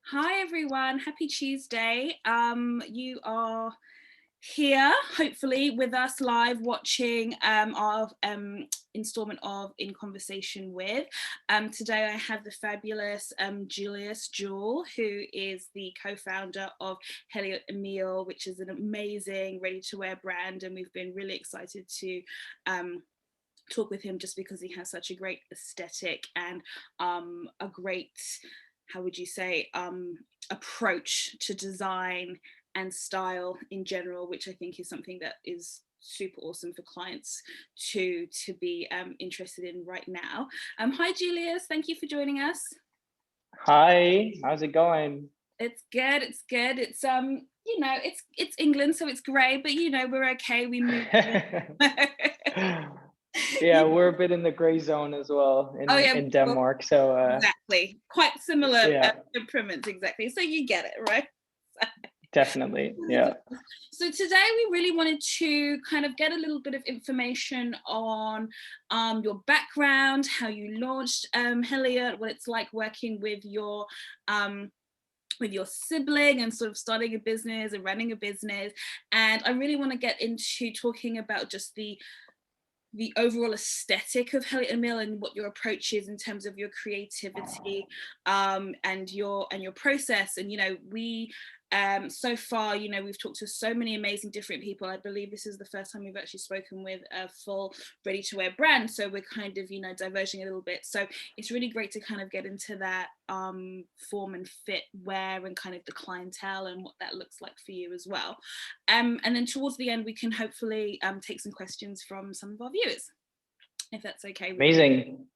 Hi everyone, happy Tuesday. You are here, hopefully, with us live watching our installment of In Conversation With. Today I have the fabulous Julius Juul, who is the co-founder of Heliot Emil, which is an amazing ready-to-wear brand, and we've been really excited to talk with him just because he has such a great aesthetic and a great, how would you say, approach to design and style in general, which I think is something that is super awesome for clients to be interested in right now. Hi Julius, thank you for joining us. Hi, how's it going? It's good, it's good. It's it's England, so it's grey, but we're okay, we move. Yeah, we're a bit in the gray zone as well Oh in yeah, in Denmark. So exactly. Quite similar yeah, temperaments, exactly. So you get it, right? definitely. Yeah. So today we really wanted to kind of get a little bit of information on your background, how you launched Heliot, what it's like working with your sibling and sort of starting a business and running a business. And I really want to get into talking about just the overall aesthetic of Heliot Emil and what your approach is in terms of your creativity and your process. And we so far, we've talked to so many amazing different people. I believe this is the first time we've actually spoken with a full ready-to-wear brand, so we're kind of diverging a little bit. So it's really great to kind of get into that form and fit wear and kind of the clientele and what that looks like for you as well. And then towards the end, we can hopefully take some questions from some of our viewers, if that's okay with you. Amazing.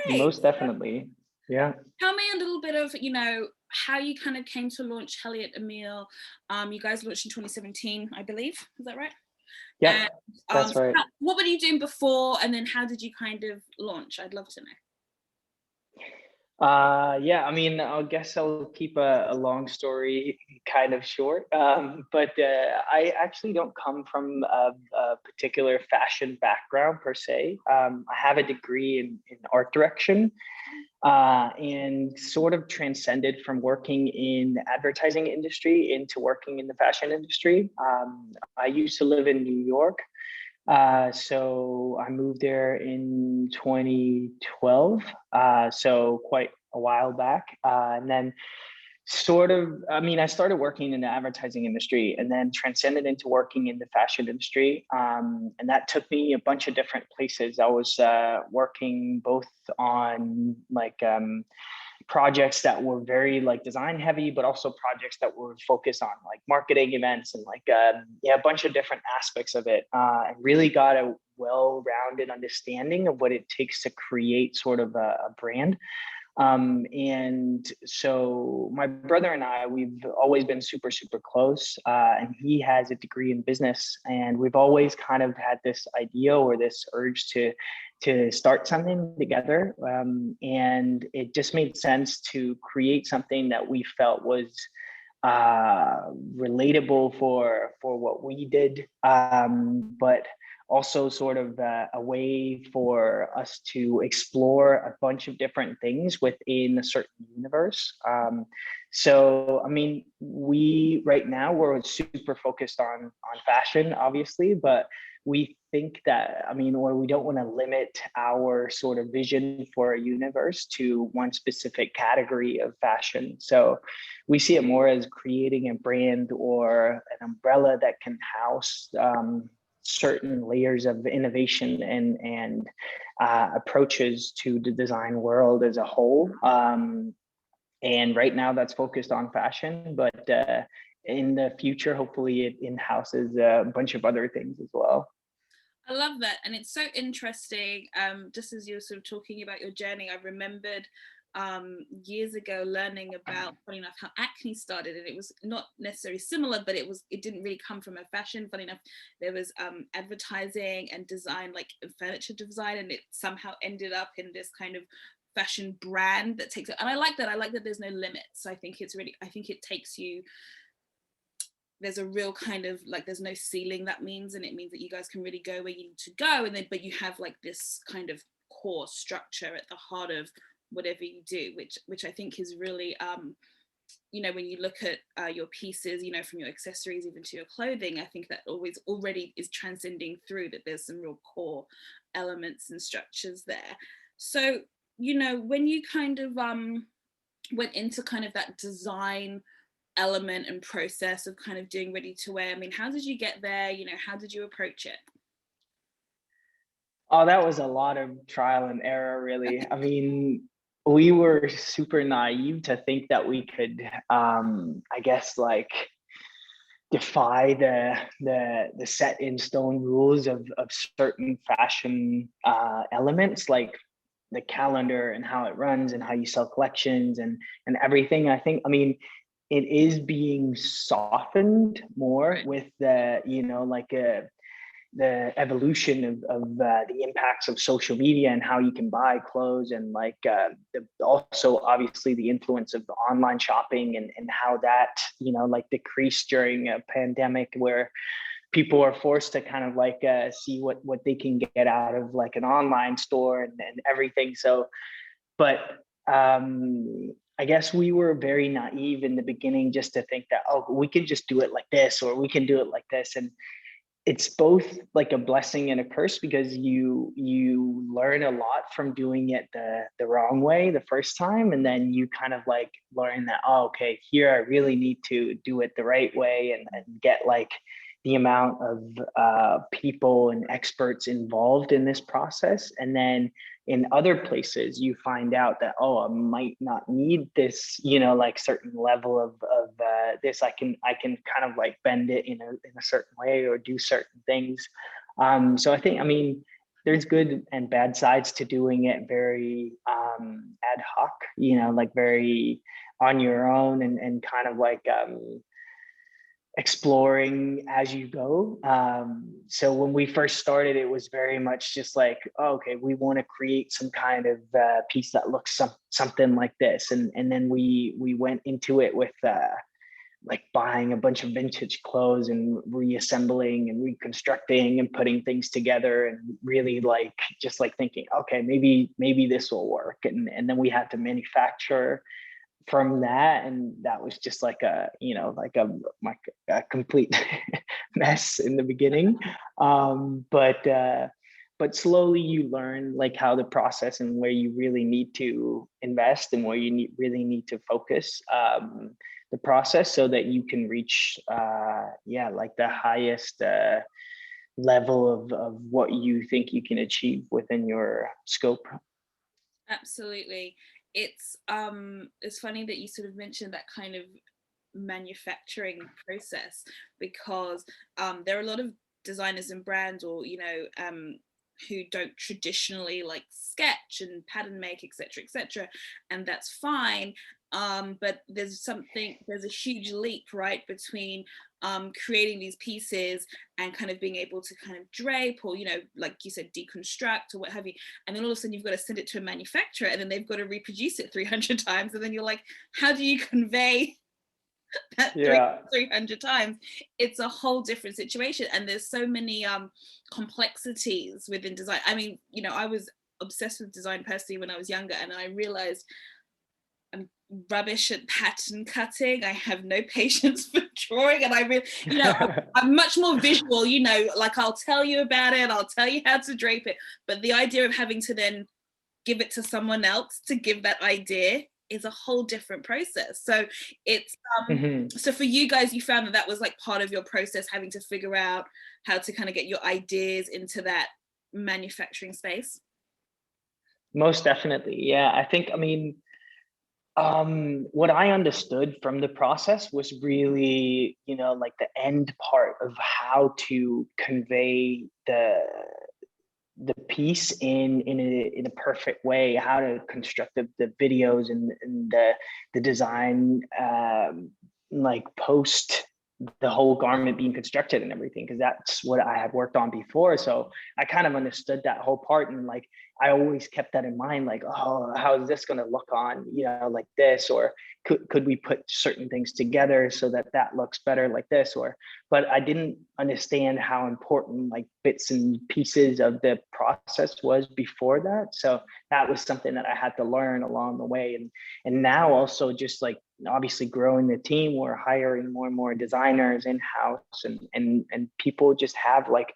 Great. Most definitely. Yeah. Tell me a little bit of, how you kind of came to launch Heliot Emil. You guys launched in 2017, I believe. Is that right? And Yep, that's right. what were you doing before, and then how did you kind of launch? I'd love to know. Yeah, I mean, I guess I'll keep a long story kind of short. But I actually don't come from a particular fashion background per se. I have a degree in art direction, and sort of transcended from working in the advertising industry into working in the fashion industry. I used to live in New York. So I moved there in 2012, so quite a while back. And then I mean, I started working in the advertising industry and then transcended into working in the fashion industry. And that took me a bunch of different places. I was working both on projects that were very like design heavy, but also projects that were focused on like marketing events and yeah, a bunch of different aspects of it, and really got a well-rounded understanding of what it takes to create sort of a brand. And so my brother and I, we've always been super, super close. And he has a degree in business, and we've always kind of had this idea or this urge to start something together. And it just made sense to create something that we felt was relatable for what we did, but also sort of a way for us to explore a bunch of different things within a certain universe. So, I mean, we right now we're super focused on fashion, obviously, but we think that, I mean, or we don't want to limit our sort of vision for a universe to one specific category of fashion. So we see it more as creating a brand or an umbrella that can house certain layers of innovation and approaches to the design world as a whole. And right now that's focused on fashion, but in the future, hopefully it in-houses a bunch of other things as well. I love that, and it's so interesting. Just as you were sort of talking about your journey, I remembered years ago learning about, funny enough, how acne started, and it was not necessarily similar, but it didn't really come from a fashion. Funny enough, there was advertising and design, like furniture design, and it somehow ended up in this kind of fashion brand that takes it. And I like that. I like that there's no limits. I think it's really. I think it takes you, there's a real kind of like there's no ceiling, that means, and it means that you guys can really go where you need to go, and then but you have like this kind of core structure at the heart of whatever you do, which I think is really you know, when you look at your pieces, you know, from your accessories even to your clothing, I think that always already is transcending through that there's some real core elements and structures there. So, you know, when you kind of went into kind of that design element and process of kind of doing ready to wear, I mean, how did you get there? You know, how did you approach it? Oh, that was a lot of trial and error, really. I mean, we were super naive to think that we could, I guess, like defy the set in stone rules of certain fashion elements, like the calendar and how it runs and how you sell collections and everything. I think, I mean, it is being softened more with the, you know, like the evolution of the impacts of social media and how you can buy clothes, and like also obviously the influence of the online shopping and how that, you know, like decreased during a pandemic where people are forced to kind of like see what they can get out of like an online store and everything. So, but I guess we were very naive in the beginning just to think that, oh, we can just do it like this, or we can do it like this. And it's both like a blessing and a curse, because you learn a lot from doing it the wrong way the first time, and then you kind of like learn that, oh, okay, here I really need to do it the right way, and get like the amount of people and experts involved in this process. And then in other places you find out that, oh, I might not need this, you know, like certain level of this. I can kind of like bend it in a certain way or do certain things. So I think, I mean, there's good and bad sides to doing it very ad hoc, you know, like very on your own, and kind of like exploring as you go. So when we first started, it was very much just like, oh, okay, we want to create some kind of piece that looks something like this, and then we went into it with like buying a bunch of vintage clothes and reassembling and reconstructing and putting things together, and really like just like thinking, okay, maybe this will work, and then we had to manufacture from that, and that was just like a, you know, like a complete mess in the beginning. But slowly you learn like how the process and where you really need to invest and where you really need to focus the process, so that you can reach yeah, like the highest level of what you think you can achieve within your scope. Absolutely. It's funny that you sort of mentioned that kind of manufacturing process, because there are a lot of designers and brands, or you know, who don't traditionally like sketch and pattern make, etc., etc., and that's fine. But there's a huge leap, right, between creating these pieces and kind of being able to kind of drape, or you know, like you said, deconstruct or what have you, and then all of a sudden you've got to send it to a manufacturer, and then they've got to reproduce it 300 times, and then you're like, how do you convey that Yeah. 300 times? It's a whole different situation, and there's so many complexities within design. I mean, you know, I was obsessed with design personally when I was younger, and I realized I'm rubbish at pattern cutting. I have no patience for drawing, and I really, you know, I'm much more visual. You know, like I'll tell you about it, I'll tell you how to drape it, but the idea of having to then give it to someone else to give that idea is a whole different process. So it's Mhm. so for you guys, you found that that was like part of your process, having to figure out how to kind of get your ideas into that manufacturing space. Most definitely. Yeah. I think, I mean, what I understood from the process was really, you know, like the end part of how to convey the piece in a perfect way, how to construct the videos and the design, like post the whole garment being constructed and everything, because that's what I had worked on before. So I kind of understood that whole part, and like I always kept that in mind, like, oh, how is this going to look on, like this, or could we put certain things together so that that looks better like this, or, but I didn't understand how important like bits and pieces of the process was before that. So that was something that I had to learn along the way. And now also just like obviously growing the team, we're hiring more and more designers in-house, and people just have like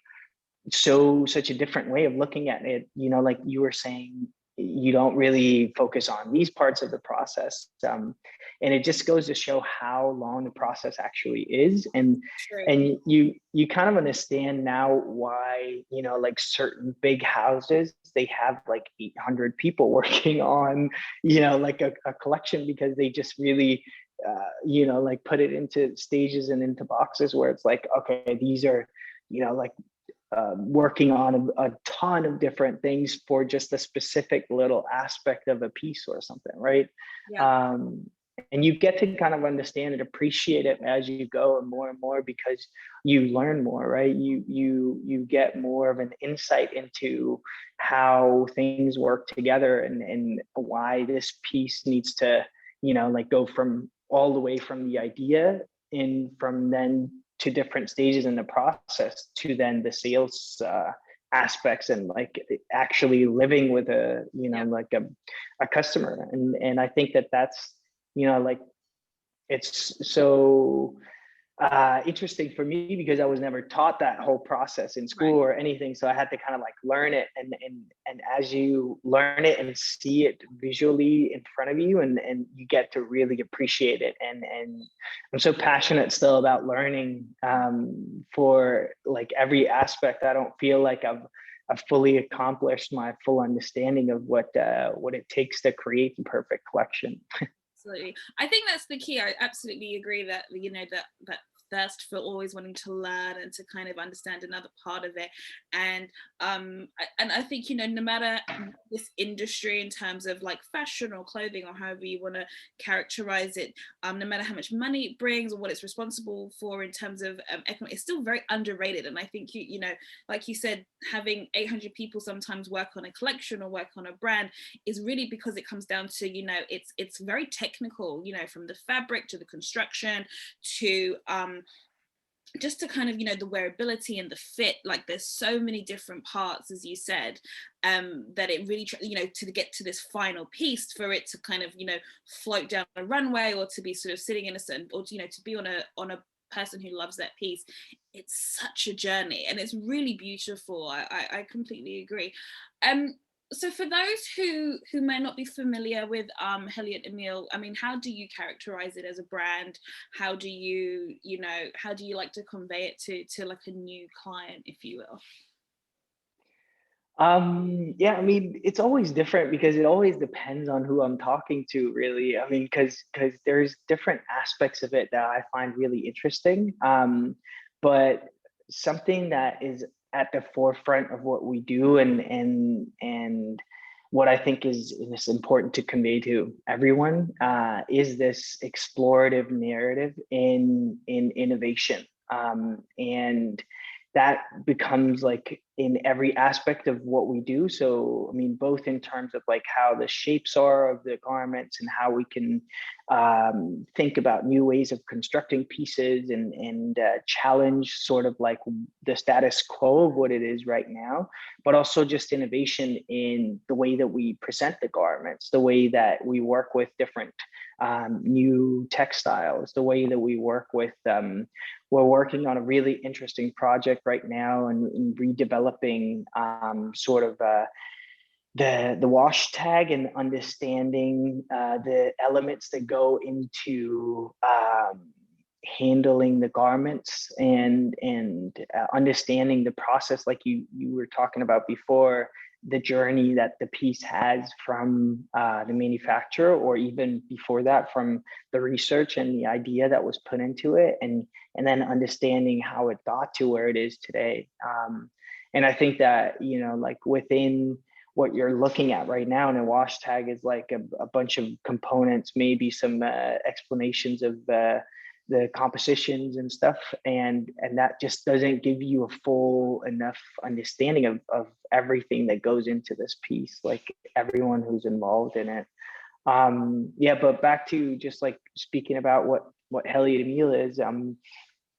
such a different way of looking at it. Like you were saying, you don't really focus on these parts of the process, and it just goes to show how long the process actually is. And True. and you kind of understand now why, like certain big houses, they have like 800 people working on, like a collection, because they just really like put it into stages and into boxes where it's like, okay, these are, like working on a ton of different things for just a specific little aspect of a piece or something, right? Yeah. And you get to kind of understand and appreciate it as you go, and more because you learn more, right? You get more of an insight into how things work together, and why this piece needs to, like go from all the way from the idea, and from then to different stages in the process, to then the sales aspects, and like actually living with a, like a customer. And I think that that's, like it's so interesting for me, because I was never taught that whole process in school Right. or anything. So I had to kind of like learn it, and as you learn it and see it visually in front of you, and you get to really appreciate it. And I'm so passionate still about learning, for like every aspect. I don't feel like I've fully accomplished my full understanding of what it takes to create the perfect collection. Absolutely. I think that's the key. I absolutely agree that, that thirst for always wanting to learn and to kind of understand another part of it. And I think, no matter this industry in terms of like fashion or clothing, or however you want to characterize it, no matter how much money it brings or what it's responsible for in terms of economic, it's still very underrated. And I think like you said, having 800 people sometimes work on a collection or work on a brand is really because it comes down to, it's very technical, from the fabric to the construction to just to kind of, the wearability and the fit. Like there's so many different parts, as you said, that it really, to get to this final piece, for it to kind of, float down a runway, or to be sort of sitting in a certain, or to be on a person who loves that piece. It's such a journey, and it's really beautiful. I completely agree. So for those who may not be familiar with Heliot Emil, I mean, how do you characterize it as a brand? How do you, how do you like to convey it to like a new client, if you will? Yeah, I mean, it's always different, because it always depends on who I'm talking to, really. I mean, because there's different aspects of it that I find really interesting. But something that is at the forefront of what we do, and what I think is important to convey to everyone, is this explorative narrative in innovation. And that becomes like in every aspect of what we do. So, I mean, both in terms of like how the shapes are of the garments, and how we can think about new ways of constructing pieces, and challenge sort of like the status quo of what it is right now, but also just innovation in the way that we present the garments, the way that we work with different new textiles, the way that we work with we're working on a really interesting project right now, and redeveloping sort of the wash tag, and understanding the elements that go into handling the garments, and understanding the process, like you were talking about before, the journey that the piece has from the manufacturer, or even before that, from the research and the idea that was put into it, and then understanding how it got to where it is today. And I think that, like within what you're looking at right now in a wash tag is like a bunch of components, maybe some explanations of the compositions and stuff, and that just doesn't give you a full enough understanding of everything that goes into this piece, like everyone who's involved in it. Yeah, but back to just like speaking about what Heliot Emil is,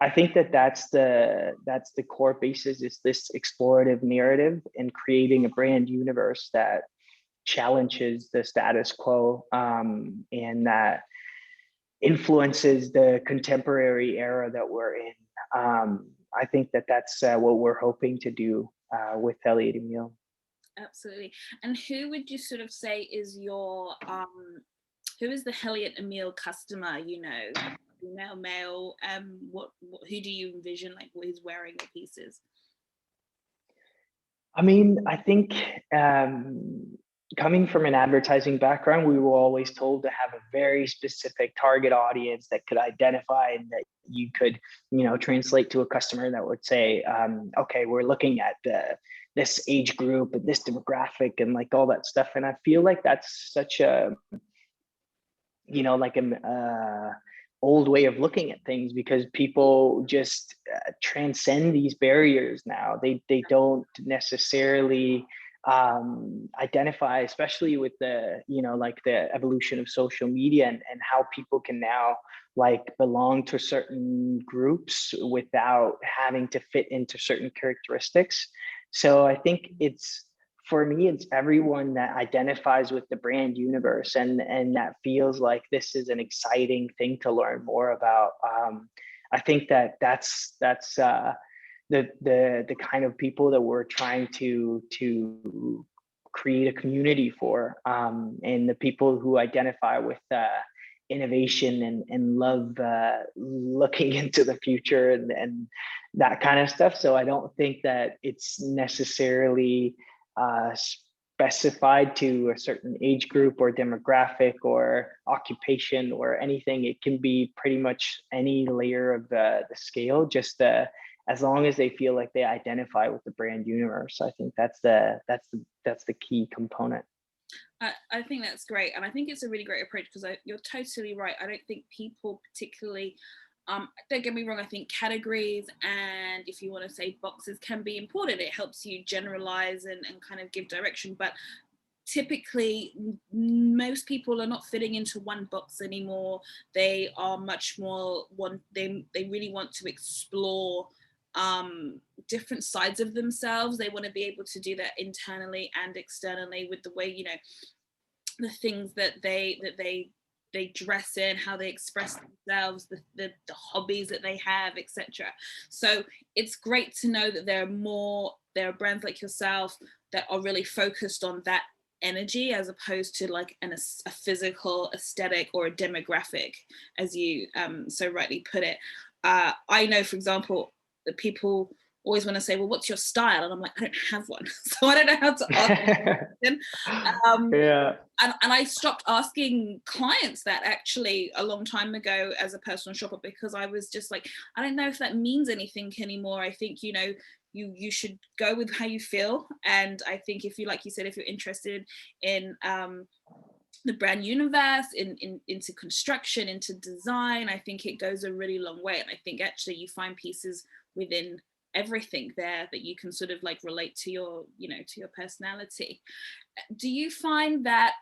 I think that's the core basis, is this explorative narrative and creating a brand universe that challenges the status quo, and that influences the contemporary era that we're in. I think that's what we're hoping to do with Heliot Emil. Absolutely. And who would you sort of say is your who is the Heliot Emil customer? Female, male. Who do you envision, like, who's wearing the pieces? I mean, I think coming from an advertising background, we were always told to have a very specific target audience that could identify, and that you could, translate to a customer that would say, okay, we're looking at this age group and this demographic and like all that stuff. And I feel like that's such a, like an old way of looking at things, because people just transcend these barriers now. They don't necessarily identify, especially with the, like the evolution of social media, and how people can now like belong to certain groups without having to fit into certain characteristics. So I think for me, it's everyone that identifies with the brand universe, and that feels like this is an exciting thing to learn more about. I think that's the kind of people that we're trying to create a community for, and the people who identify with innovation and love looking into the future and that kind of stuff. So I don't think that it's necessarily specified to a certain age group or demographic or occupation or anything. It can be pretty much any layer of the scale, just as long as they feel like they identify with the brand universe. I think that's the key component. I think that's great, and I think it's a really great approach, because you're totally right. I don't think people particularly, don't get me wrong, I think categories, and if you want to say boxes, can be important. It helps you generalize and kind of give direction, but typically most people are not fitting into one box anymore. They are much more they really want to explore different sides of themselves. They want to be able to do that internally and externally, with the way, the things that they dress in, how they express themselves, the hobbies that they have, etc. So it's great to know that there are brands like yourself that are really focused on that energy, as opposed to like a physical aesthetic or a demographic, as you so rightly put it. I know, for example, that people always want to say, well, what's your style? And I'm like, I don't have one. So I don't know how to ask. Yeah. And I stopped asking clients that actually a long time ago as a personal shopper, because I was just like, I don't know if that means anything anymore. I think, you should go with how you feel. And I think if you, like you said, if you're interested in the brand universe, into construction, into design, I think it goes a really long way. And I think actually you find pieces within everything there that you can sort of like relate to your, to your personality. Do you find that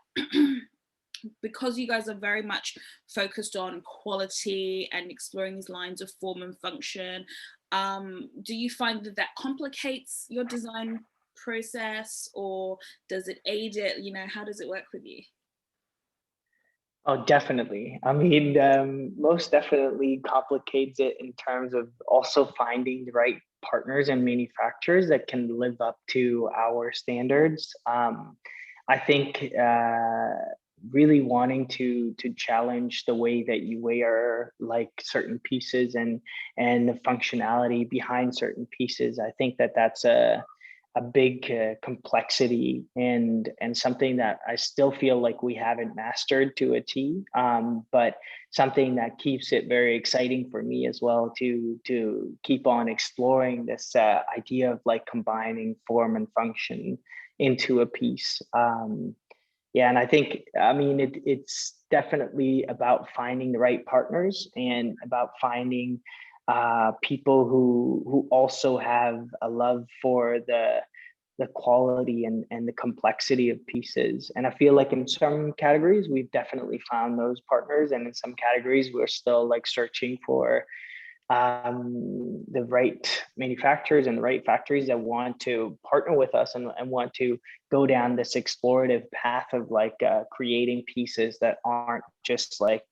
because you guys are very much focused on quality and exploring these lines of form and function, do you find that complicates your design process, or does it aid it? How does it work with you? Oh, definitely. I mean, most definitely complicates it in terms of also finding the right partners and manufacturers that can live up to our standards. I think really wanting to challenge the way that you wear like certain pieces and the functionality behind certain pieces. I think that's a big complexity and something that I still feel like we haven't mastered to a T, but something that keeps it very exciting for me as well to keep on exploring this idea of like combining form and function into a piece. Yeah, and I think, I mean, it's definitely about finding the right partners and about finding people who also have a love for the quality and the complexity of pieces. And I feel like in some categories we've definitely found those partners, and in some categories we're still like searching for the right manufacturers and the right factories that want to partner with us and want to go down this explorative path of like creating pieces that aren't just like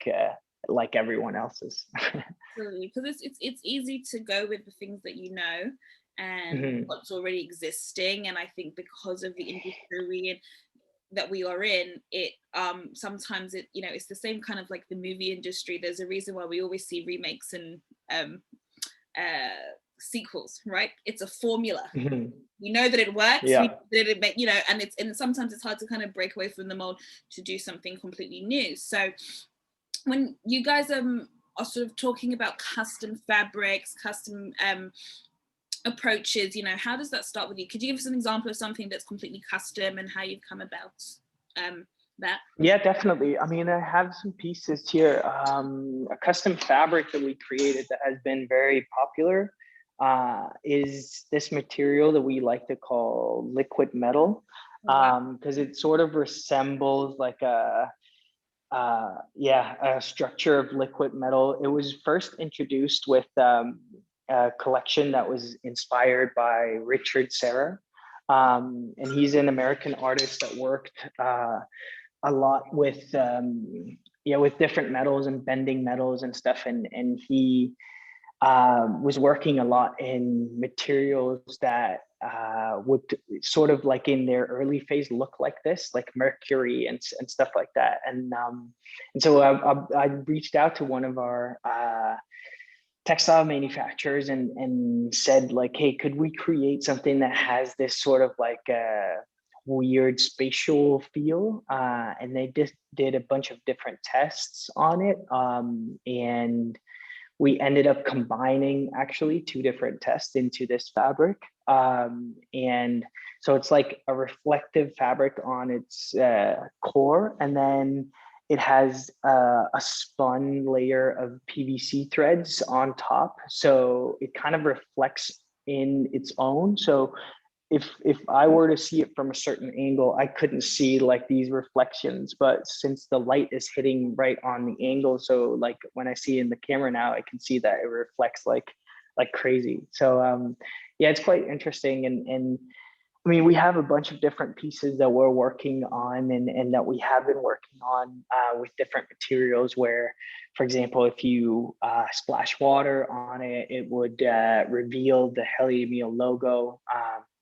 everyone else's. Absolutely, because it's easy to go with the things that you know and Mhm. what's already existing. And I think because of the industry that we are in, it sometimes it, you know, it's the same kind of like the movie industry. There's a reason why we always see remakes and sequels, right? It's a formula. Mhm. We know that it works. We Yeah. know that it make, you know, and sometimes it's hard to kind of break away from the mold to do something completely new. So when you guys are sort of talking about custom fabrics, custom approaches, you know, how does that start with you? Could you give us an example of something that's completely custom and how you've come about that? Yeah, definitely. I mean, I have some pieces here. A custom fabric that we created that has been very popular is this material that we like to call liquid metal, Wow. because it sort of resembles like a structure of liquid metal. It was first introduced with a collection that was inspired by Richard Serra. And he's an American artist that worked a lot with with different metals and bending metals and stuff, and he was working a lot in materials that would sort of like in their early phase look like this, like mercury and stuff like that. And so I reached out to one of our textile manufacturers and said like, hey, could we create something that has this sort of like weird spatial feel? And they just did a bunch of different tests on it, and we ended up combining actually two different tests into this fabric. And so it's like a reflective fabric on its core, and then it has a spun layer of PVC threads on top. So it kind of reflects in its own. So if I were to see it from a certain angle, I couldn't see like these reflections. But since the light is hitting right on the angle, so like when I see in the camera now, I can see that it reflects like crazy. So yeah, it's quite interesting. And I mean, we have a bunch of different pieces that we're working on and that we have been working on with different materials where, for example, if you splash water on it, it would reveal the Heliot Emil logo.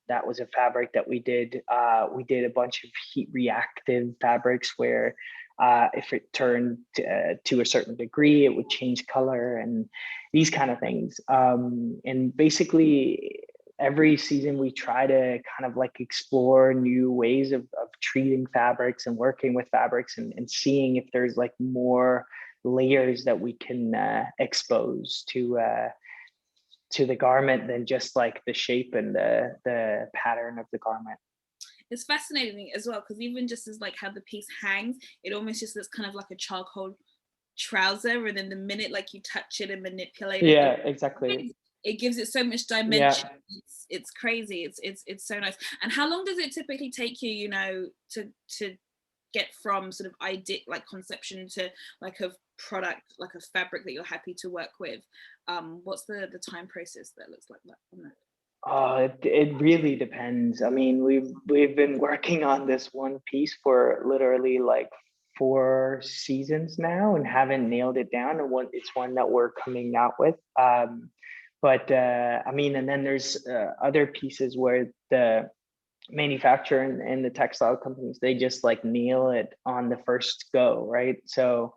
That was a fabric that we did. We did a bunch of heat reactive fabrics where if it turned to a certain degree, it would change color and these kind of things. And basically, every season we try to kind of like explore new ways of treating fabrics and working with fabrics and seeing if there's like more layers that we can expose to the garment than just like the shape and the pattern of the garment. It's fascinating as well because even just as like how the piece hangs, it almost just looks kind of like a charcoal trouser, and then the minute like you touch it and manipulate it, Yeah, exactly. it gives it so much dimension. Yeah. It's crazy. It's so nice. And how long does it typically take you, you know, to get from sort of idea like conception to like a product, like a fabric that you're happy to work with? What's the time process that looks like that on that? Oh, it really depends. I mean, we've been working on this one piece for literally like 4 seasons now and haven't nailed it down. And it's one that we're coming out with. But I mean, and then there's other pieces where the manufacturer and the textile companies, they just like nail it on the first go, right? So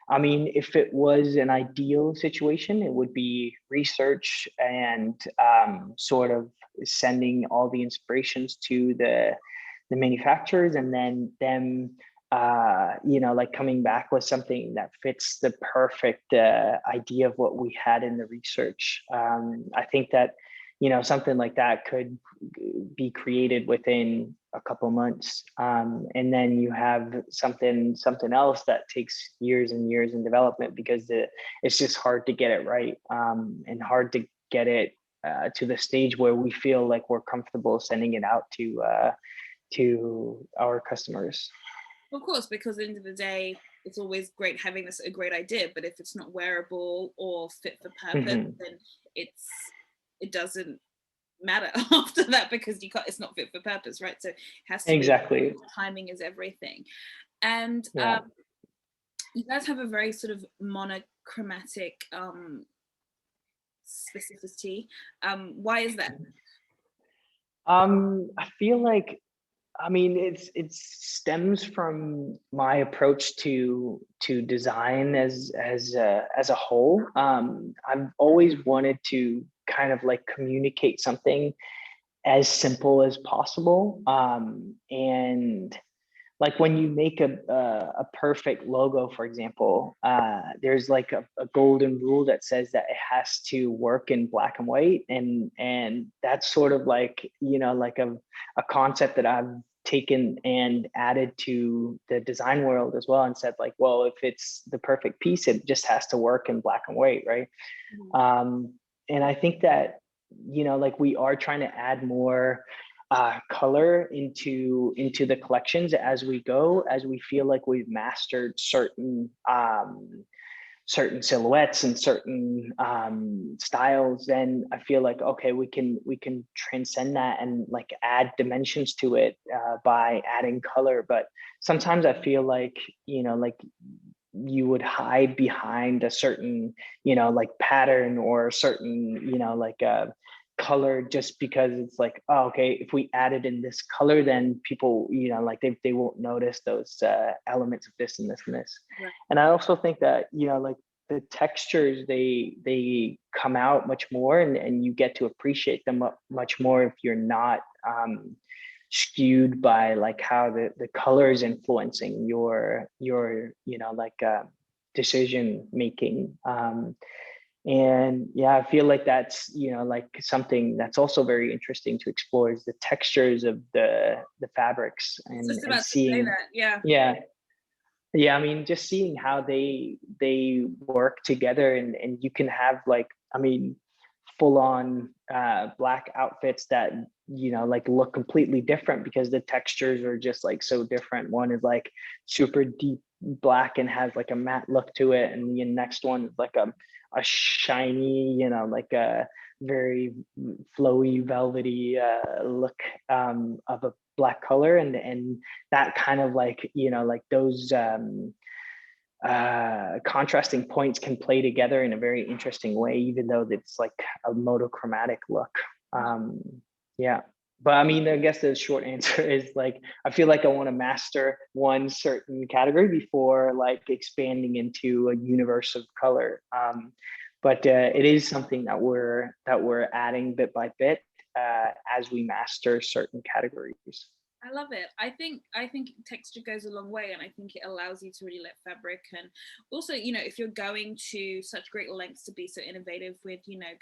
I mean, if it was an ideal situation, it would be research and sort of sending all the inspirations to the manufacturers, and then them, like coming back with something that fits the perfect idea of what we had in the research. I think that something like that could be created within a couple months. And then you have something else that takes years and years in development, because it's just hard to get it right, and hard to get it to the stage where we feel like we're comfortable sending it out to our customers. Of course, because at the end of the day, it's always great having a great idea, but if it's not wearable or fit for purpose, then it doesn't matter after that, because it's not fit for purpose, right? So it has to Exactly. be, timing is everything. And Yeah. you guys have a very sort of monochromatic specificity. Why is that? I feel like, I mean, it stems from my approach to design as a whole. I've always wanted to kind of like communicate something as simple as possible, and like when you make a perfect logo, for example, there's like a golden rule that says that it has to work in black and white, and that's sort of like, like a concept that I've taken and added to the design world as well, and said like, well, if it's the perfect piece, it just has to work in black and white, right? And I think that, like we are trying to add more color into the collections as we go, as we feel like we've mastered certain silhouettes and certain styles. Then I feel like, okay, we can transcend that and like add dimensions to it by adding color. But sometimes I feel like, like you would hide behind a certain, like pattern, or a certain, like a color, just because it's like, oh, okay, if we added in this color, then people, like they won't notice those elements of this and this and this. Right. And I also think that, like the textures, they come out much more, and you get to appreciate them much more if you're not skewed by like how the color is influencing your like decision making. And yeah, I feel like that's, like something that's also very interesting to explore, is the textures of the fabrics, Just and about to say seeing. that, yeah. Yeah, I mean, just seeing how they work together, and you can have like, I mean, full on black outfits that, like look completely different, because the textures are just like so different. One is like super deep black and has like a matte look to it, and the next one is like a shiny, like a very flowy, velvety look of a black color, and that kind of like, like those contrasting points can play together in a very interesting way, even though it's like a monochromatic look. Yeah. But I mean, I guess the short answer is like, I feel like I want to master one certain category before like expanding into a universe of color. But it is something that we're adding bit by bit as we master certain categories. I love it. I think texture goes a long way, and I think it allows you to really let fabric, and also, if you're going to such great lengths to be so innovative with,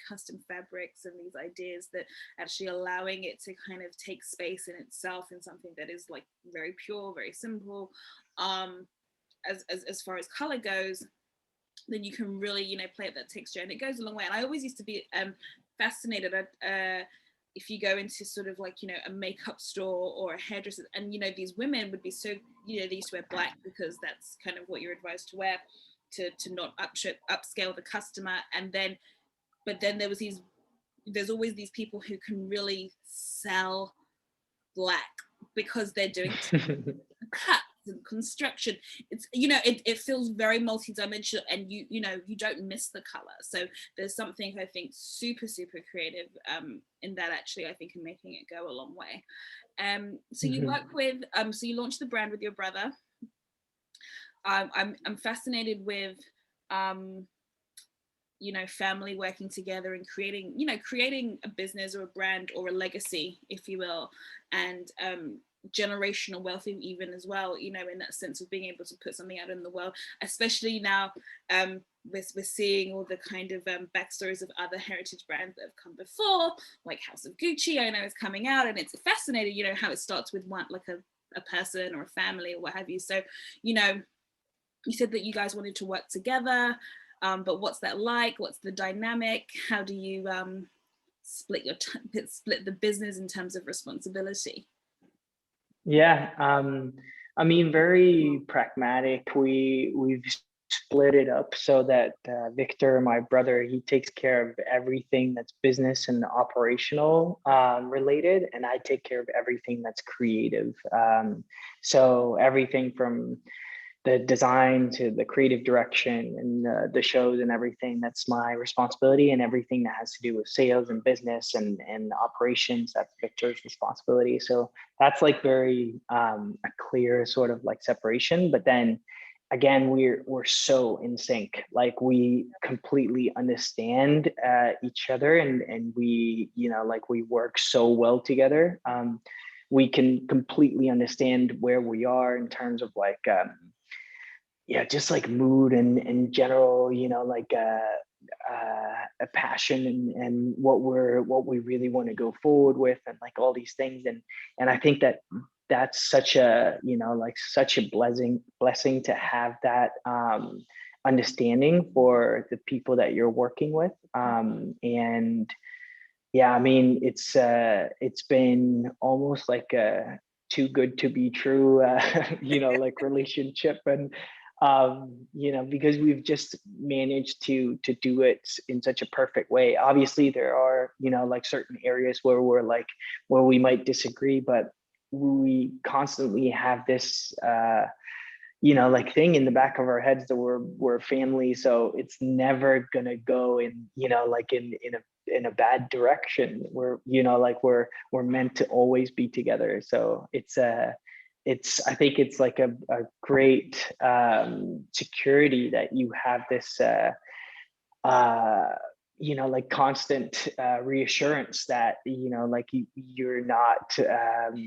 custom fabrics and these ideas, that actually allowing it to kind of take space in itself in something that is like very pure, very simple, as far as color goes, then you can really, play at that texture, and it goes a long way. And I always used to be fascinated at if you go into sort of like, a makeup store or a hairdresser, and, these women would be so, they used to wear black because that's kind of what you're advised to wear to not upscale the customer. And then, but then there's always these people who can really sell black because they're doing cuts and construction. It's, it feels very multidimensional, and you don't miss the color. So there's something, I think, super creative in that, actually, I think, in making it go a long way. So you work with so you launched the brand with your brother. I'm fascinated with family working together and creating a business or a brand or a legacy, if you will. And generational wealth even as well, you know, in that sense of being able to put something out in the world, especially now. We're seeing all the kind of backstories of other heritage brands that have come before, like House of Gucci, I know is coming out, and it's fascinating, you know, how it starts with one, like a person or a family or what have you. So, you know, you said that you guys wanted to work together, but what's that like? What's the dynamic? How do you split split the business in terms of responsibility? Yeah, I mean, very pragmatic. We've split it up so that Victor, my brother, he takes care of everything that's business and operational related, and I take care of everything that's creative. So everything from the design to the creative direction and the shows and everything, that's my responsibility, and everything that has to do with sales and business and operations, that's Victor's responsibility. So that's like very a clear sort of like separation. But then again, we're so in sync, like we completely understand each other, and we, you know, like we work so well together. We can completely understand where we are in terms of like yeah, just like mood and general, you know, like a passion and what we really want to go forward with, and like all these things. And I think that that's such a, you know, like such a blessing to have that understanding for the people that you're working with. And yeah, I mean, it's been almost like a too good to be true, you know, like relationship. And you know, because we've just managed to do it in such a perfect way. Obviously, there are, you know, like certain areas where we're like where we might disagree, but we constantly have this you know, like thing in the back of our heads that we're family, so it's never gonna go in, you know, like in a bad direction. We're, you know, like we're meant to always be together. So it's I think it's like a great security that you have this uh you know, like constant reassurance that, you know, like you're not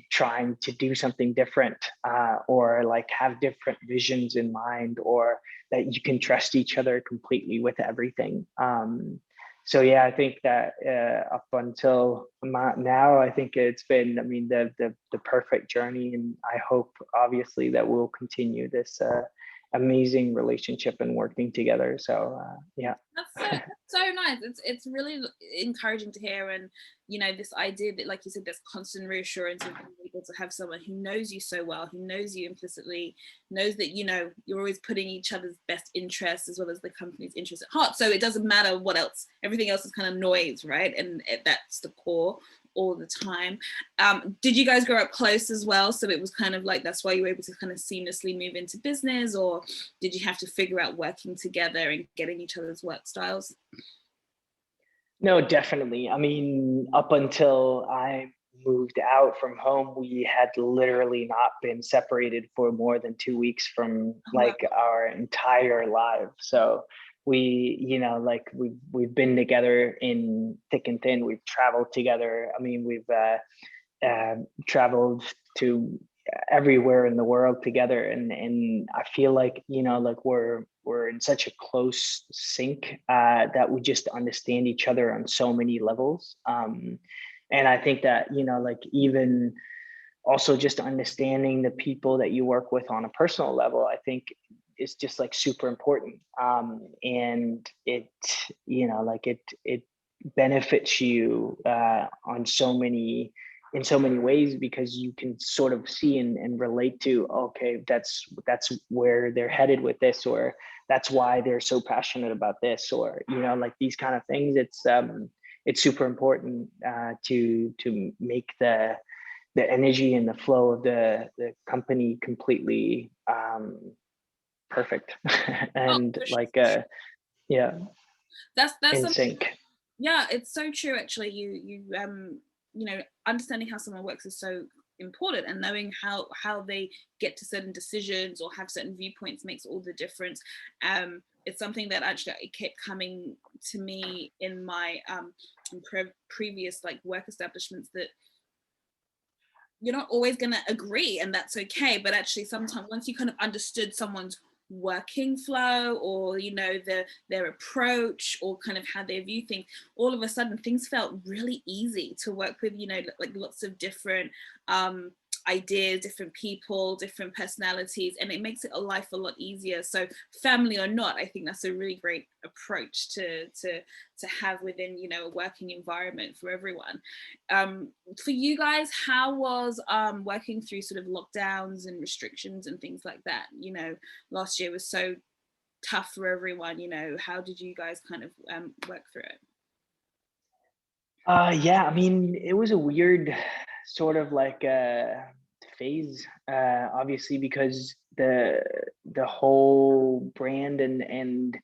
trying to do something different or like have different visions in mind, or that you can trust each other completely with everything. So yeah, I think that up until now, I think it's been, I mean, the perfect journey, and I hope obviously that we'll continue this amazing relationship and working together. So yeah. That's so nice. It's really encouraging to hear, and you know, this idea that, like you said, there's constant reassurance of being able to have someone who knows you so well, who knows you implicitly, knows that, you know, you're always putting each other's best interests as well as the company's interests at heart. So it doesn't matter what else; everything else is kind of noise, right? And that's the core all the time. Did you guys grow up close as well? So it was kind of like that's why you were able to kind of seamlessly move into business, or did you have to figure out working together and getting each other's work styles? No, definitely. I mean, up until I moved out from home, we had literally not been separated for more than 2 weeks from Oh, wow. like our entire life. So we, you know, like we've been together in thick and thin. We've traveled together. I mean, we've traveled to everywhere in the world together, and I feel like, you know, like we're in such a close sync that we just understand each other on so many levels. And I think that, you know, like even also just understanding the people that you work with on a personal level, I think is just like super important. And it, you know, like it benefits you on so many in so many ways, because you can sort of see and relate to, okay, that's where they're headed with this, or that's why they're so passionate about this, or, you know, like these kind of things. It's super important to make the energy and the flow of the company completely perfect Oh, and like for sure. yeah, That's in something. sync. Yeah, it's so true. Actually, you know, understanding how someone works is so important, and knowing how they get to certain decisions or have certain viewpoints makes all the difference. It's something that actually it kept coming to me in my previous like work establishments, that you're not always going to agree, and that's okay. But actually, sometimes once you kind of understood someone's working flow, or their approach, or kind of how they view things, all of a sudden things felt really easy to work with. Like lots of different ideas, different people, different personalities, and it makes it a life a lot easier. So family or not, I think that's a really great approach to have within a working environment for everyone. For you guys, how was working through sort of lockdowns and restrictions and things like that? Last year was so tough for everyone. How did you guys kind of work through it? Yeah, I mean, it was a weird sort of like phase, obviously, because the whole brand and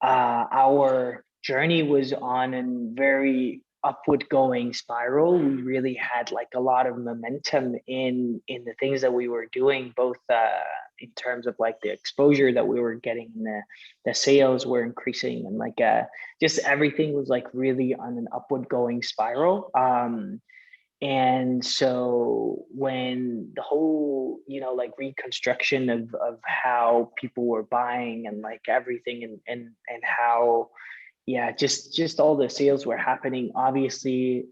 our journey was on a very upward going spiral. We really had like a lot of momentum in the things that we were doing, both in terms of like the exposure that we were getting, and the sales were increasing, and like just everything was like really on an upward going spiral. And so when the whole, like reconstruction of how people were buying and like everything, and how, yeah, just all the sales were happening, obviously,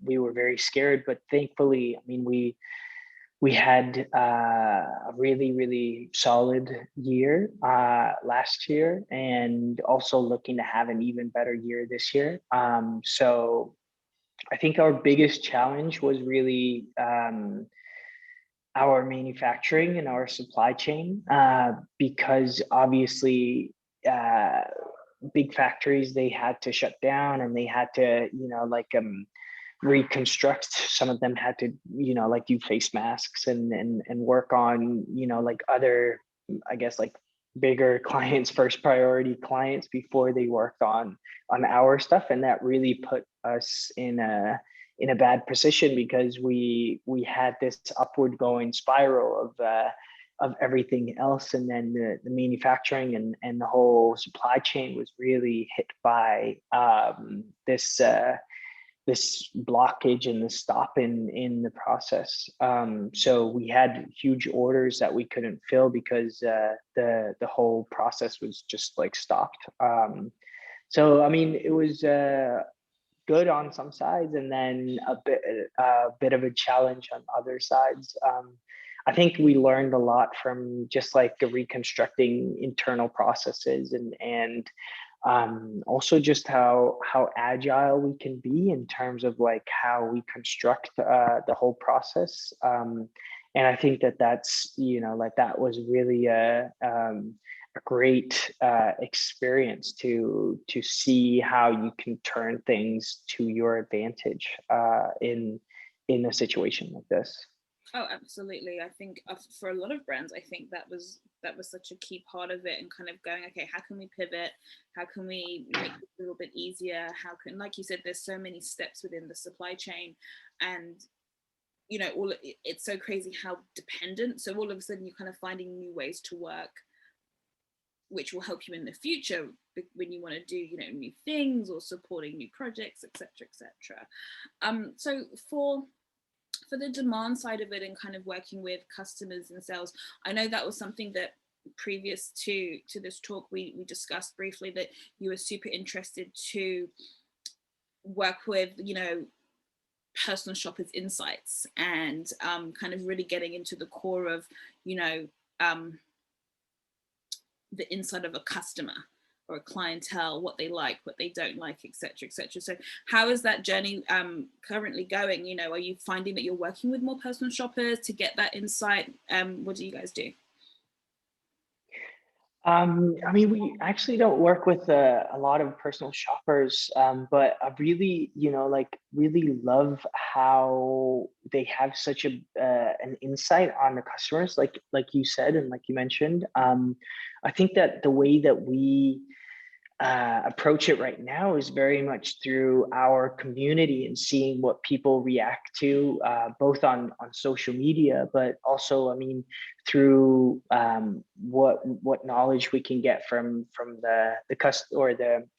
we were very scared, but thankfully, I mean, we had a really, really solid year last year, and also looking to have an even better year this year. So I think our biggest challenge was really our manufacturing and our supply chain, because obviously uh, big factories, they had to shut down, and they had to, like reconstruct. Some of them had to, like do face masks and work on, like other, I guess, like bigger clients, first priority clients, before they worked on our stuff. And that really put us in a bad position, because we had this upward going spiral of everything else, and then the manufacturing and the whole supply chain was really hit by this blockage and the stop in the process. So we had huge orders that we couldn't fill, because the whole process was just like stopped. So I mean, it was good on some sides, and then a bit of a challenge on other sides. I think we learned a lot from just like reconstructing internal processes, and also just how agile we can be in terms of like how we construct the whole process. And I think that's, like that was really a great experience to see how you can turn things to your advantage in a situation like this. Oh, absolutely. I think for a lot of brands, I think that was such a key part of it, and kind of going, okay, how can we pivot? How can we make it a little bit easier? How can, like you said, there's so many steps within the supply chain, and it's so crazy how dependent. So all of a sudden, you're kind of finding new ways to work, which will help you in the future when you want to do new things, or supporting new projects, etc., etc. So for the demand side of it, and kind of working with customers and sales, I know that was something that previous to this talk we discussed briefly, that you were super interested to work with personal shoppers insights, and kind of really getting into the core of the inside of a customer or a clientele, what they like, what they don't like, etc., etc. So how is that journey currently going? Are you finding that you're working with more personal shoppers to get that insight? What do you guys do? I mean, we actually don't work with a lot of personal shoppers, but I really, like really love how they have such an insight on the customers, like you said, and like you mentioned. I think that the way that we approach it right now is very much through our community and seeing what people react to, both on social media, but also, I mean, through what knowledge we can get from the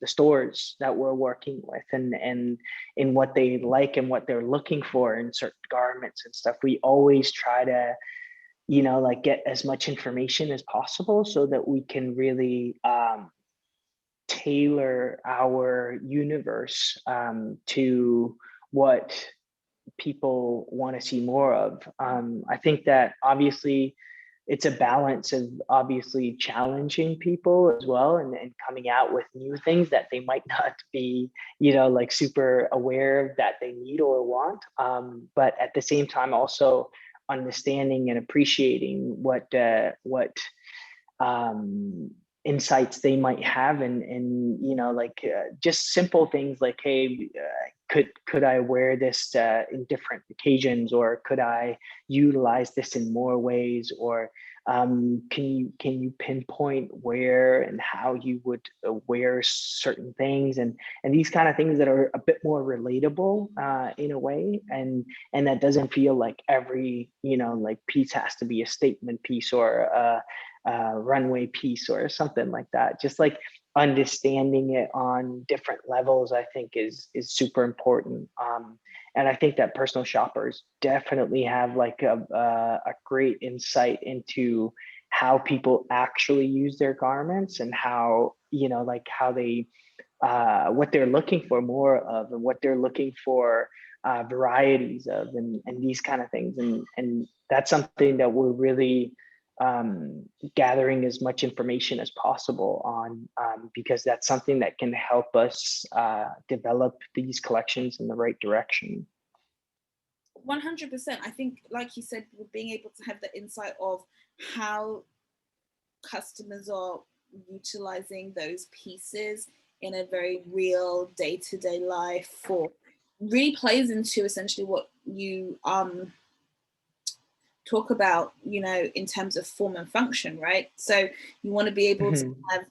stores that we're working with, and in what they like and what they're looking for in certain garments and stuff. We always try to, like, get as much information as possible so that we can really tailor our universe to what people want to see more of. I think that obviously it's a balance of obviously challenging people as well, and coming out with new things that they might not be, like, super aware of that they need or want. But at the same time, also understanding and appreciating what insights they might have, and like, just simple things like, hey, could I wear this in different occasions, or could I utilize this in more ways, or can you pinpoint where and how you would wear certain things, and these kind of things that are a bit more relatable in a way, and that doesn't feel like every like piece has to be a statement piece or a runway piece or something like that. Just like understanding it on different levels, I think is super important. And I think that personal shoppers definitely have like a great insight into how people actually use their garments, and how, like, how they what they're looking for more of, and what they're looking for varieties of, and these kind of things. And that's something that we're really gathering as much information as possible on, because that's something that can help us develop these collections in the right direction. 100%. I think, like you said, being able to have the insight of how customers are utilizing those pieces in a very real day-to-day life for really plays into essentially what you talk about, in terms of form and function, right? So you want to be able to have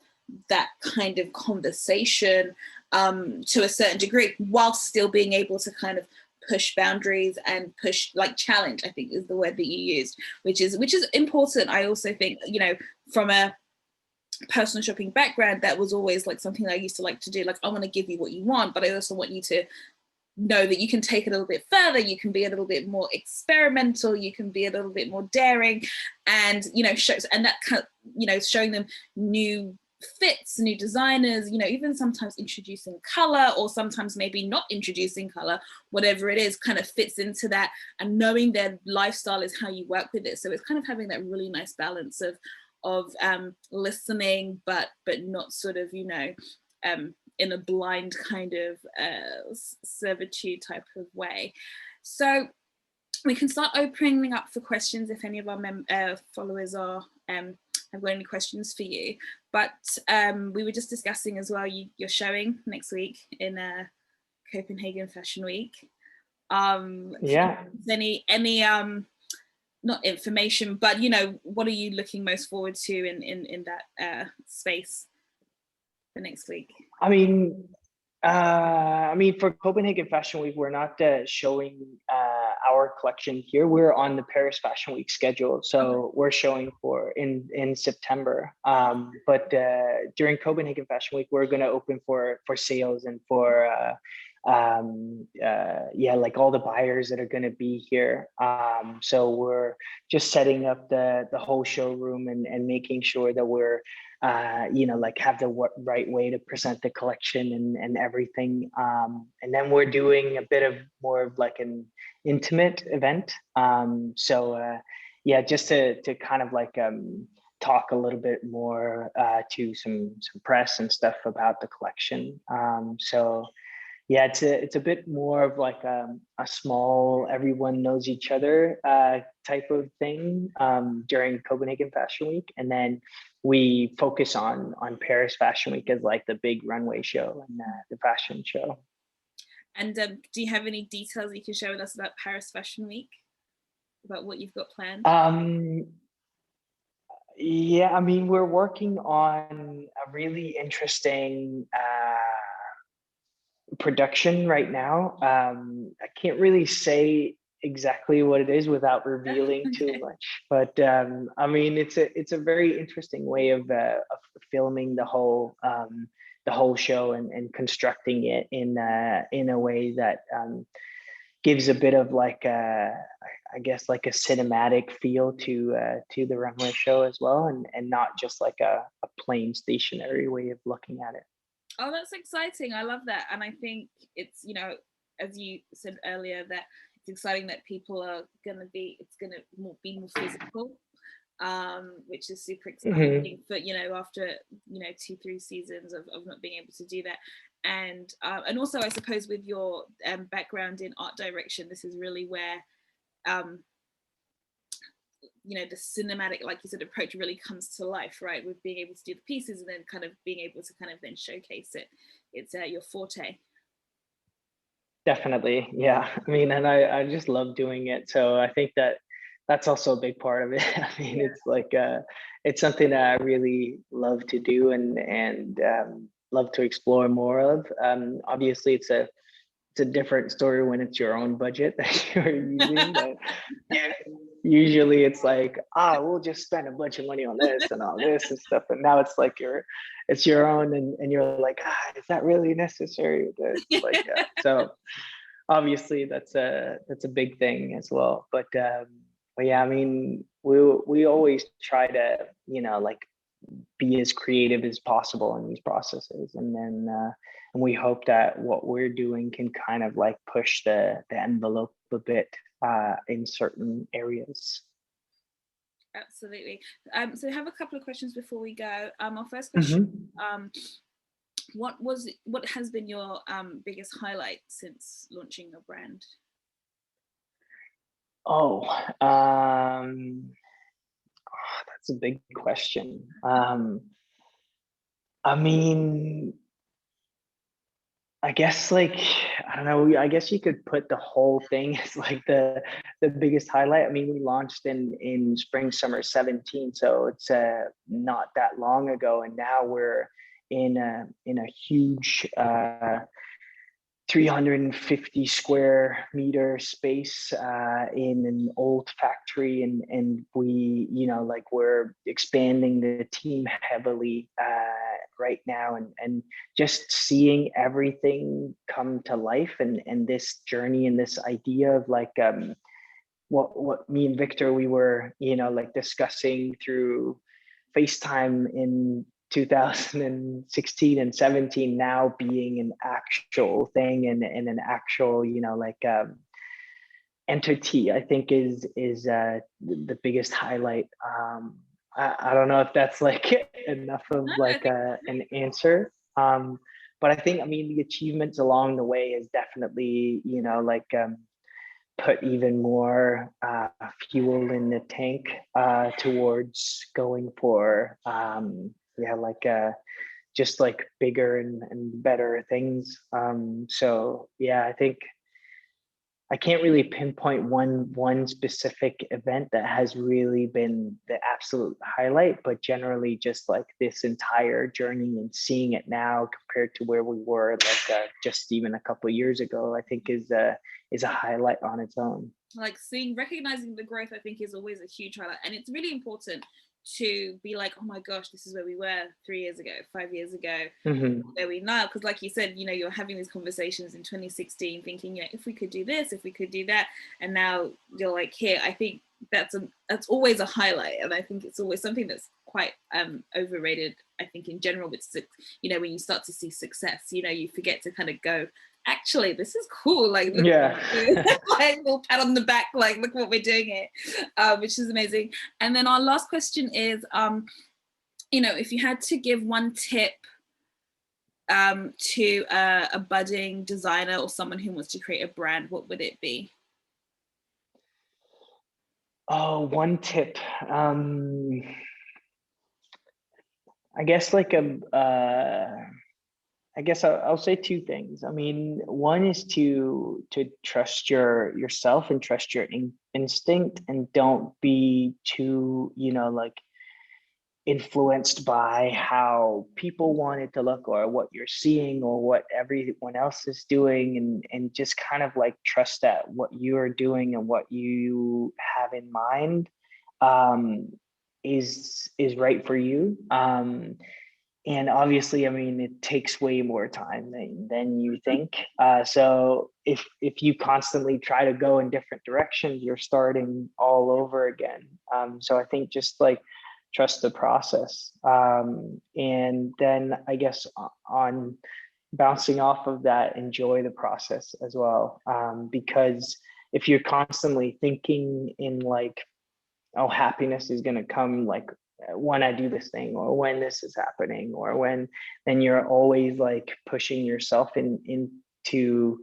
that kind of conversation to a certain degree, whilst still being able to kind of push boundaries and push, like, challenge, I think is the word that you used, which is important. I also think, from a personal shopping background, that was always like something I used to like to do. Like, I want to give you what you want, but I also want you to know that you can take it a little bit further, you can be a little bit more experimental, you can be a little bit more daring, and shows, and that kind of, showing them new fits, new designers, even sometimes introducing color, or sometimes maybe not introducing color, whatever it is, kind of fits into that, and knowing their lifestyle is how you work with it. So it's kind of having that really nice balance of listening, but not sort of, in a blind kind of servitude type of way. So we can start opening up for questions if any of our followers are have got any questions for you. But we were just discussing as well, you're showing next week in Copenhagen Fashion Week. Yeah. Any not information, but what are you looking most forward to in that space for next week? I mean, for Copenhagen Fashion Week, we're not showing our collection here. We're on the Paris Fashion Week schedule, so we're showing in September. But during Copenhagen Fashion Week, we're going to open for sales and for like all the buyers that are going to be here. So we're just setting up the whole showroom and making sure that we're like have the right way to present the collection and everything. And then we're doing a bit of more of like an intimate event. Just to kind of like talk a little bit more to some press and stuff about the collection. Yeah, it's a bit more of like a small, everyone knows each other type of thing during Copenhagen Fashion Week, and then we focus on Paris Fashion Week as like the big runway show and the fashion show. And do you have any details you can share with us about Paris Fashion Week, about what you've got planned? Yeah, I mean, we're working on a really interesting production right now. I can't really say exactly what it is without revealing too much, but I mean, it's a very interesting way of filming the whole show and constructing it in a way that gives a bit of like I guess like a cinematic feel to the runway show as well, and not just like a plain stationary way of looking at it. Oh, that's exciting. I love that. And I think it's, you know, as you said earlier, that it's exciting that people are going to be, it's going to be more physical, which is super exciting for, you know, after, you know, 2-3 seasons of not being able to do that. And also, I suppose with your background in art direction, this is really where, you know, the cinematic, like you said, approach really comes to life, right? With being able to do the pieces and then kind of being able to kind of then showcase it. It's your forte. Definitely, yeah. I mean, and I just love doing it. So I think that's also a big part of it. I mean, it's like it's something that I really love to do and love to explore more of. Obviously, it's a different story when it's your own budget that you're using. But yeah, usually it's like, we'll just spend a bunch of money on this and all this and stuff. And now it's like it's your own, and you're like, is that really necessary? It's like, so obviously that's a big thing as well. But yeah, I mean, we always try to, you know, like be as creative as possible in these processes, and then and we hope that what we're doing can kind of like push the envelope a bit in certain areas. Absolutely. So I have a couple of questions before we go. Our first question, what has been your biggest highlight since launching your brand? That's a big question. I mean, I guess like, I don't know, I guess you could put the whole thing as like the biggest highlight. I mean, we launched in spring summer 17, so it's not that long ago, and now we're in a huge 350 square meter space in an old factory, and we, you know, like we're expanding the team heavily right now, and just seeing everything come to life, and this journey and this idea of like what me and Victor, we were, you know, like discussing through FaceTime in 2016 and 17, now being an actual thing and an actual, you know, like entity, I think is the biggest highlight. I don't know if that's like enough of like an answer, but I think, I mean, the achievements along the way is definitely, you know, like put even more fuel in the tank towards going for like just like bigger and better things. So yeah, I think I can't really pinpoint one specific event that has really been the absolute highlight, but generally just like this entire journey and seeing it now compared to where we were like just even a couple of years ago, I think is a highlight on its own. Like recognizing the growth, I think, is always a huge highlight, and it's really important to be like, oh my gosh, this is where we were 3 years ago, 5 years ago, where we now, because like you said, you know, you're having these conversations in 2016 thinking, you know, if we could do this, if we could do that, and now you're like here. I think that's always a highlight, and I think it's always something that's quite overrated, I think, in general. With, you know, when you start to see success, you know, you forget to kind of go, actually, this is cool. Like, look, like, we'll pat on the back, like, look what we're doing here, which is amazing. And then our last question is, you know, if you had to give one tip to a budding designer or someone who wants to create a brand, what would it be? Oh, one tip. I guess like I guess I'll say two things. I mean, one is to trust yourself and trust your instinct, and don't be too, you know, like influenced by how people want it to look, or what you're seeing, or what everyone else is doing, and just kind of like trust that what you're doing and what you have in mind um, is right for you. And obviously, I mean, it takes way more time than you think. So if you constantly try to go in different directions, you're starting all over again. So I think just like trust the process. And then I guess on bouncing off of that, enjoy the process as well. Because if you're constantly thinking in like, oh, happiness is going to come like when I do this thing, or when this is happening, or when, then you're always like pushing yourself into,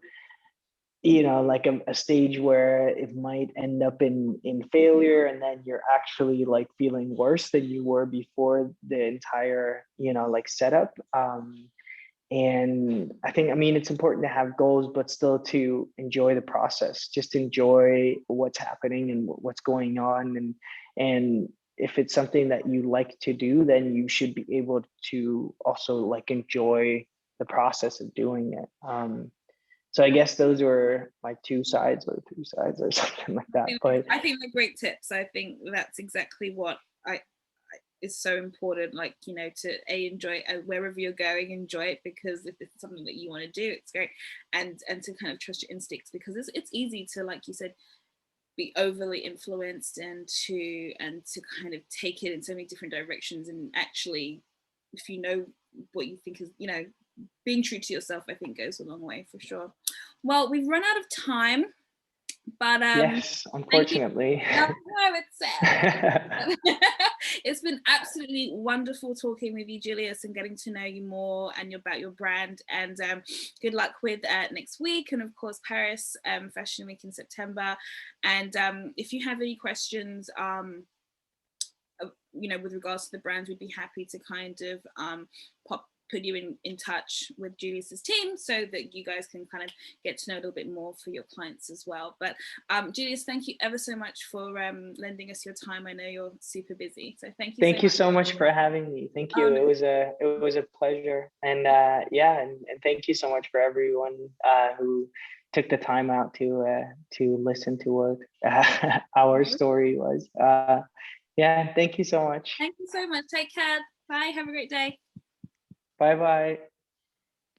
you know, like a stage where it might end up in failure, and then you're actually like feeling worse than you were before the entire, you know, like setup. And I think, I mean, it's important to have goals, but still to enjoy the process. Just enjoy what's happening and what's going on. And if it's something that you like to do, then you should be able to also like enjoy the process of doing it. So I guess those were my 2 sides or 3 sides or something like that. But I think they're great tips. I think that's exactly what is so important, like, you know, to enjoy wherever you're going, enjoy it, because if it's something that you want to do, it's great. And to kind of trust your instincts, because it's easy to, like you said, be overly influenced and to kind of take it in so many different directions. And actually, if you know what you think is, you know, being true to yourself, I think goes a long way for sure. Well, we've run out of time, but yes, thank you. unfortunately. No, it's sad. It's been absolutely wonderful talking with you, Julius, and getting to know you more and about your brand. And good luck with next week, and of course Paris Fashion Week in September. And if you have any questions, you know, with regards to the brands, we'd be happy to kind of put you in touch with Julius's team, so that you guys can kind of get to know a little bit more for your clients as well. But Julius, thank you ever so much for lending us your time. I know you're super busy, so thank you. Thank you so much for having me. Thank you. It was a pleasure. And yeah, and thank you so much for everyone who took the time out to listen to what our story was. Yeah, thank you so much. Thank you so much. Take care. Bye. Have a great day. Bye bye.